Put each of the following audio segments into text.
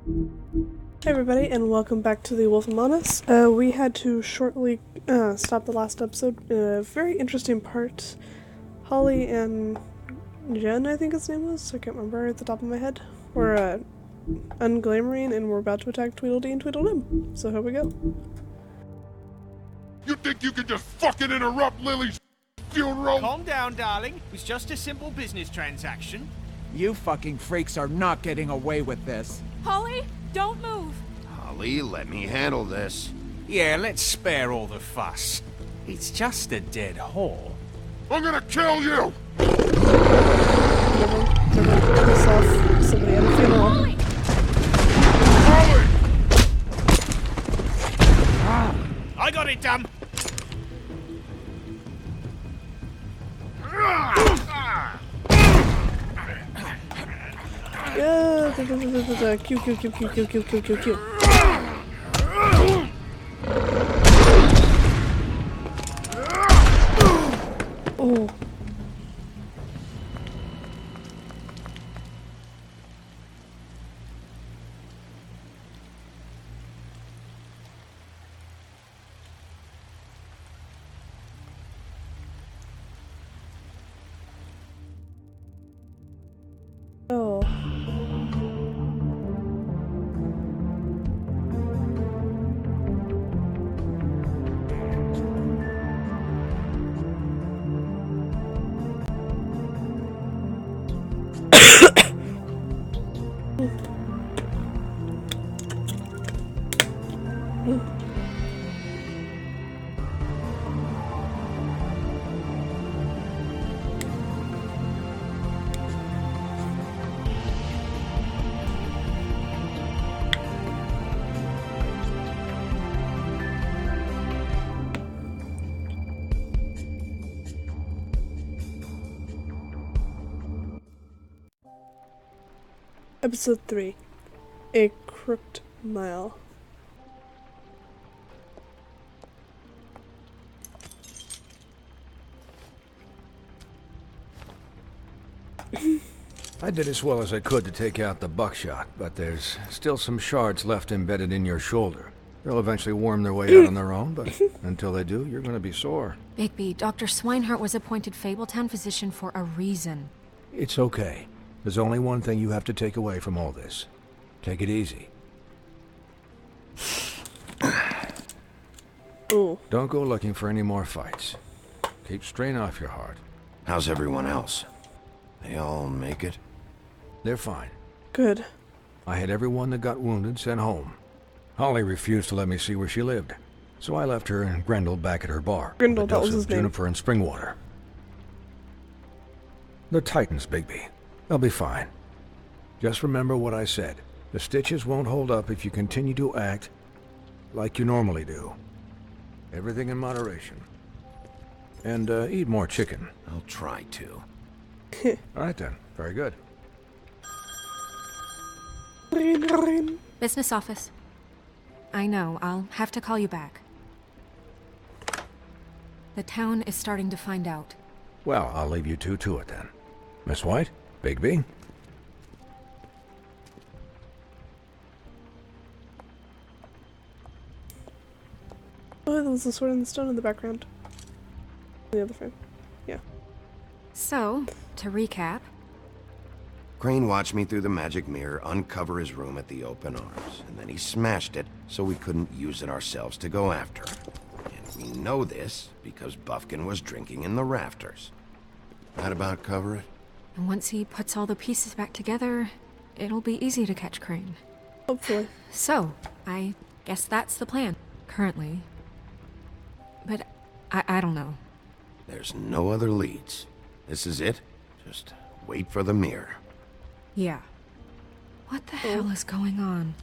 Hey everybody, and welcome back to the Wolf Among Us. We had to shortly stop the last episode. A very interesting part. Holly and Jen, I think his name was, I can't remember at the top of my head, were unglamoring and we're about to attack Tweedledee and Tweedledum. So here we go. You think you can just fucking interrupt Lily's funeral? Calm down, darling. It was just a simple business transaction. You fucking freaks are not getting away with this. Holly, don't move! Holly, let me handle this. Yeah, let's spare all the fuss. It's just a dead whore. I'm gonna kill you! Never kill yourself. Somebody at a funeral. Holly! Holly! I got it, dumb. Yeah, Q. Oh. Oh. Episode 3. A Crooked Mile. I did as well as I could to take out the buckshot, but there's still some shards left embedded in your shoulder. They'll eventually worm their way out on their own, but until they do, you're gonna be sore. Bigby, Dr. Swinehart was appointed Fabletown physician for a reason. It's okay. There's only one thing you have to take away from all this. Take it easy. Ooh. Don't go looking for any more fights. Keep strain off your heart. How's everyone else? They all make it? They're fine. Good. I had everyone that got wounded sent home. Holly refused to let me see where she lived, so I left her and Grendel back at her bar. Grendel, with a that dose was his of name. juniper and spring water. They're Titans, Bigby. They'll be fine. Just remember what I said. The stitches won't hold up if you continue to act like you normally do. Everything in moderation. And eat more chicken. I'll try to. All right then. Very good. Business office. I know, I'll have to call you back. The town is starting to find out. Well, I'll leave you two to it then. Miss White? Bigby? Oh, there was a sword and the stone in the background. The other frame. Yeah. So, to recap, Crane watched me through the magic mirror uncover his room at the open arms, and then he smashed it so we couldn't use it ourselves to go after him. And we know this because Buffkin was drinking in the rafters. That about cover it? and once he puts all the pieces back together, it'll be easy to catch Crane. Hopefully. So, I guess that's the plan, currently. But I don't know. There's no other leads. This is it. Just wait for the mirror. Yeah. What the hell is going on?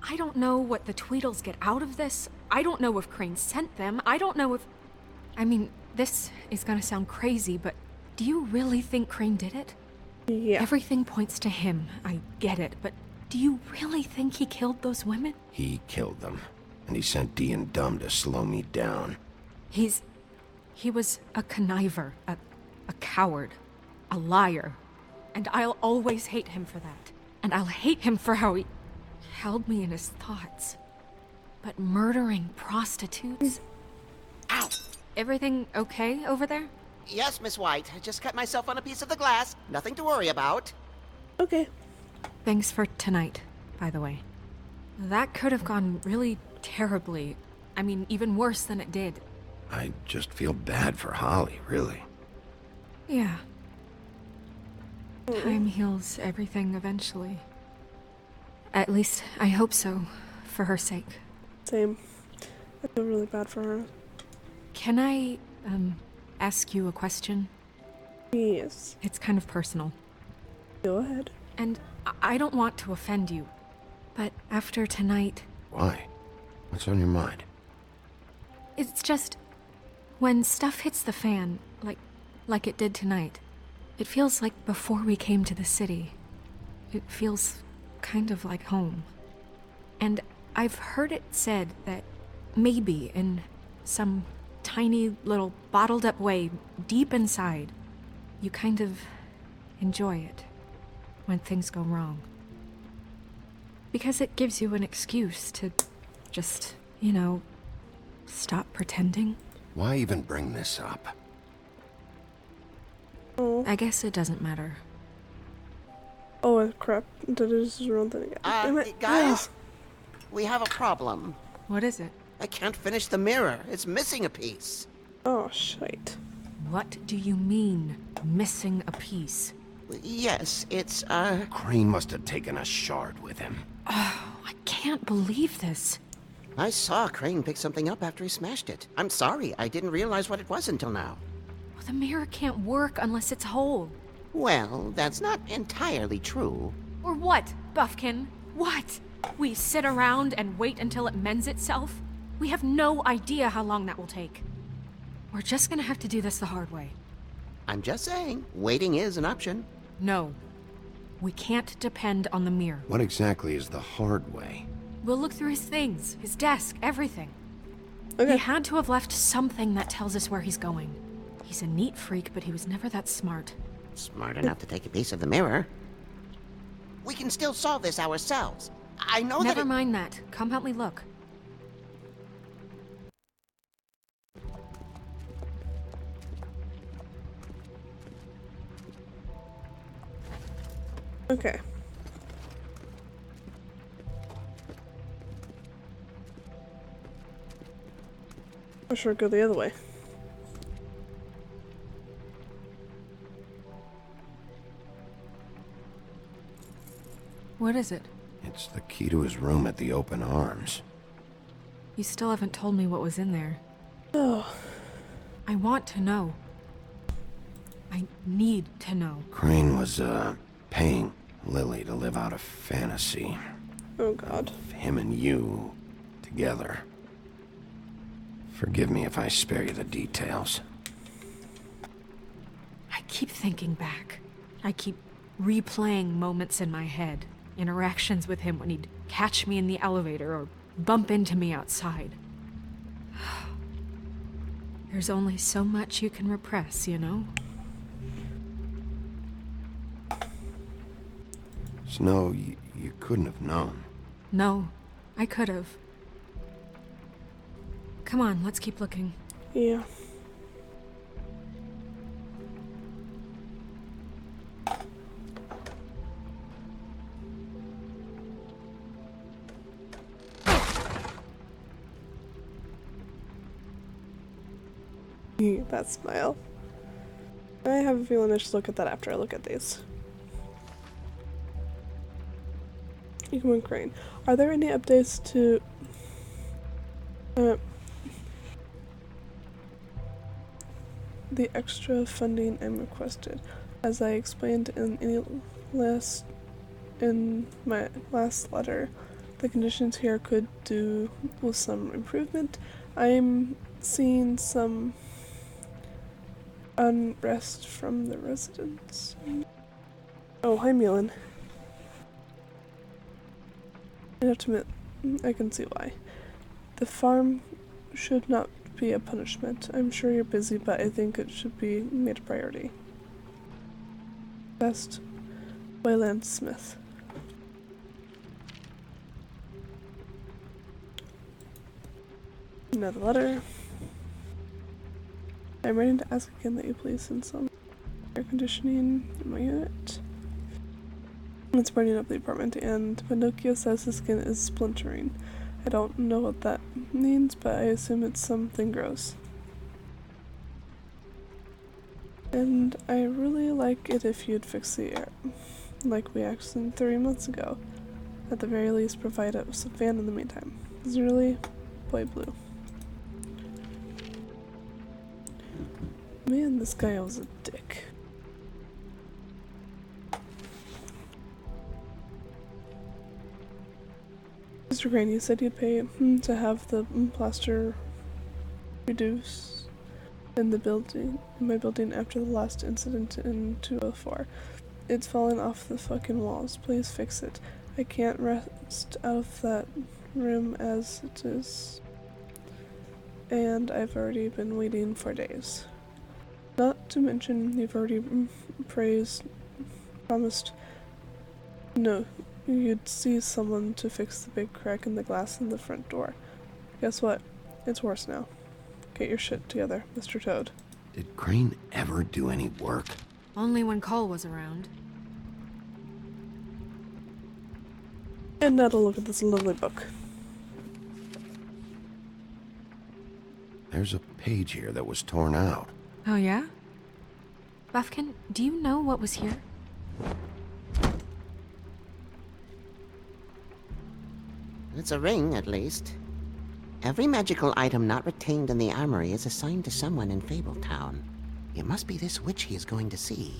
I don't know what the Tweedles get out of this. I don't know if Crane sent them. I don't know if... I mean, this is gonna sound crazy, but do you really think Crane did it? Yeah. Everything points to him. I get it, but do you really think he killed those women? He killed them, and he sent D and Dumb to slow me down. He was a conniver, a coward, a liar, and I'll always hate him for that. And I'll hate him for how he held me in his thoughts. But murdering prostitutes? Ow! Everything okay over there? Yes, Miss White. I just cut myself on a piece of the glass. Nothing to worry about. Okay. Thanks for tonight, by the way. That could have gone really terribly. I mean, even worse than it did. I just feel bad for Holly, really. Yeah. Time heals everything eventually. At least, I hope so, for her sake. Same. I feel really bad for her. Can I, ask you a question? Yes. It's kind of personal. Go ahead. And I don't want to offend you, but after tonight, Why? What's on your mind? it's just... when stuff hits the fan, like it did tonight, it feels like before we came to the city. It feels kind of like home. And I've heard it said that maybe in some tiny little bottled up way deep inside, you kind of enjoy it when things go wrong. Because it gives you an excuse to just, stop pretending. Why even bring this up? Oh. I guess it doesn't matter. Oh, crap. Did I just run that again? Damn it. Guys? We have a problem. What is it? I can't finish the mirror. It's missing a piece. Oh, shite. What do you mean, missing a piece? Yes, it's, Crane must have taken a shard with him. I can't believe this. I saw Crane pick something up after he smashed it. I'm sorry, I didn't realize what it was until now. Well, the mirror can't work unless it's whole. Well, that's not entirely true. Or what, Buffkin? What? We sit around and wait until it mends itself? We have no idea how long that will take. We're just gonna have to do this the hard way. I'm just saying, waiting is an option. No. We can't depend on the mirror. What exactly is the hard way? We'll look through his things, his desk, everything. Okay. He had to have left something that tells us where he's going. He's a neat freak, but he was never that smart. Smart enough to take a piece of the mirror. We can still solve this ourselves. I know Never that mind that. Come help me look. Okay. Or should I go the other way? What is it? It's the key to his room at the Open Arms. You still haven't told me what was in there. Oh, I want to know. I need to know. Crane was, paying Lily to live out a fantasy. oh God. Him and you together. Forgive me if I spare you the details. I keep thinking back. I keep replaying moments in my head. Interactions with him when he'd catch me in the elevator or bump into me outside. There's only so much you can repress, you know? Snow, you couldn't have known. No, I could have. Come on, let's keep looking. Yeah. That smile. I have a feeling I should look at that after I look at these. Human Crane. Are there any updates to the extra funding I'm requested? As I explained in my last letter, the conditions here could do with some improvement. I'm seeing some unrest from the residents. Oh, hi Milan. I have to admit, I can see why. The farm should not be a punishment. I'm sure you're busy, but I think it should be made a priority. Best, Wayland Smith. Another letter. I'm writing to ask again that you please install air conditioning in my unit. It's burning up the apartment, and Pinocchio says his skin is splintering. I don't know what that means, but I assume it's something gross. And I really like it if you'd fix the air, like we asked 3 months ago. At the very least, provide us a fan in the meantime. Sincerely, Boy Blue. Man, this guy was a dick. Mr. Crane, you said you'd pay to have the plaster reduced in my building after the last incident in 204. It's falling off the fucking walls. Please fix it. I can't rest out of that room as it is. And I've already been waiting for days. Not to mention, you've already promised, no, you'd see someone to fix the big crack in the glass in the front door. Guess what? It's worse now. Get your shit together, Mr. Toad. Did Crane ever do any work? Only when Cole was around. And now to look at this lovely book. There's a page here that was torn out. Oh yeah? Buffkin, do you know what was here? It's a ring, at least. Every magical item not retained in the armory is assigned to someone in Fabletown. It must be this witch he is going to see.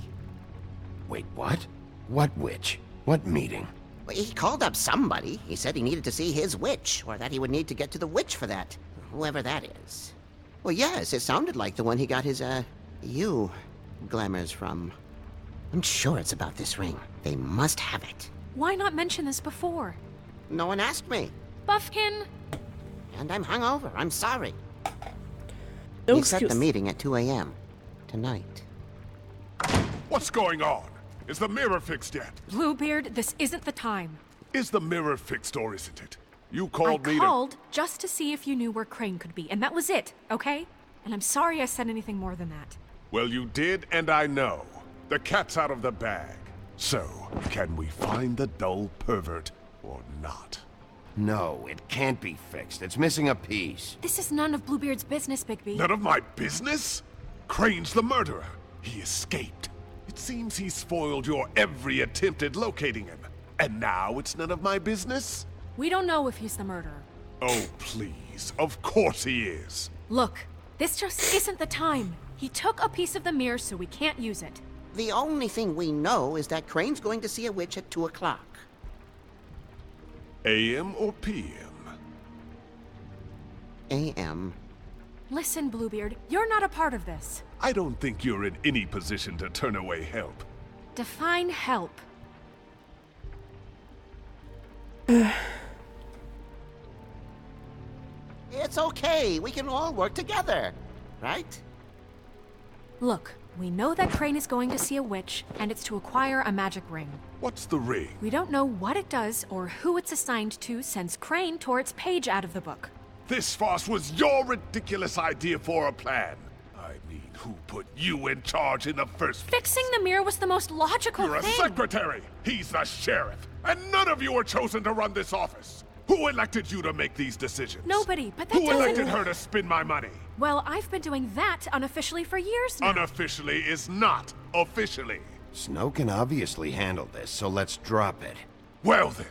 Wait, what? What witch? What meeting? Well, he called up somebody. He said he needed to see his witch, or that he would need to get to the witch for that. Whoever that is. Well, yes, it sounded like the one he got his, glamours from. I'm sure it's about this ring. They must have it. Why not mention this before? No one asked me. Buffkin! And I'm hungover. I'm sorry. No We set excuse. the meeting at 2 a.m. tonight. What's going on? Is the mirror fixed yet? Bluebeard, this isn't the time. Is the mirror fixed or isn't it? You I called me called just to see if you knew where Crane could be, and that was it, okay? And I'm sorry I said anything more than that. Well, you did, and I know. The cat's out of the bag. So, can we find the dull pervert or not? No, it can't be fixed. It's missing a piece. This is none of Bluebeard's business, Bigby. None of my business? Crane's the murderer. He escaped. It seems he spoiled your every attempt at locating him. And now it's none of my business? We don't know if he's the murderer. Oh, please. Of course he is. Look, this just isn't the time. He took a piece of the mirror, so we can't use it. The only thing we know is that Crane's going to see a witch at 2 o'clock. AM or PM? A.M. Listen, Bluebeard, you're not a part of this. I don't think you're in any position to turn away help. Define help. It's okay. We can all work together. Right? Look, we know that Crane is going to see a witch, and it's to acquire a magic ring. What's the ring? We don't know what it does or who it's assigned to since Crane tore its page out of the book. This farce was your ridiculous idea for a plan. I mean, who put you in charge in the first place? Fixing the mirror was the most logical You're a thing. secretary. He's the sheriff. And none of you were chosen to run this office. Who elected you to make these decisions? Nobody, but that Who doesn't... elected her to spend my money? Well, I've been doing that unofficially for years now. Unofficially is not officially. Snow can obviously handle this, so let's drop it. Well then,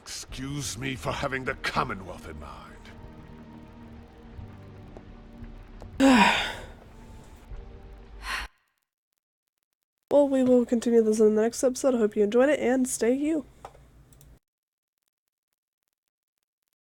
excuse me for having the Commonwealth in mind. Well, we will continue this in the next episode. I hope you enjoyed it, and stay you.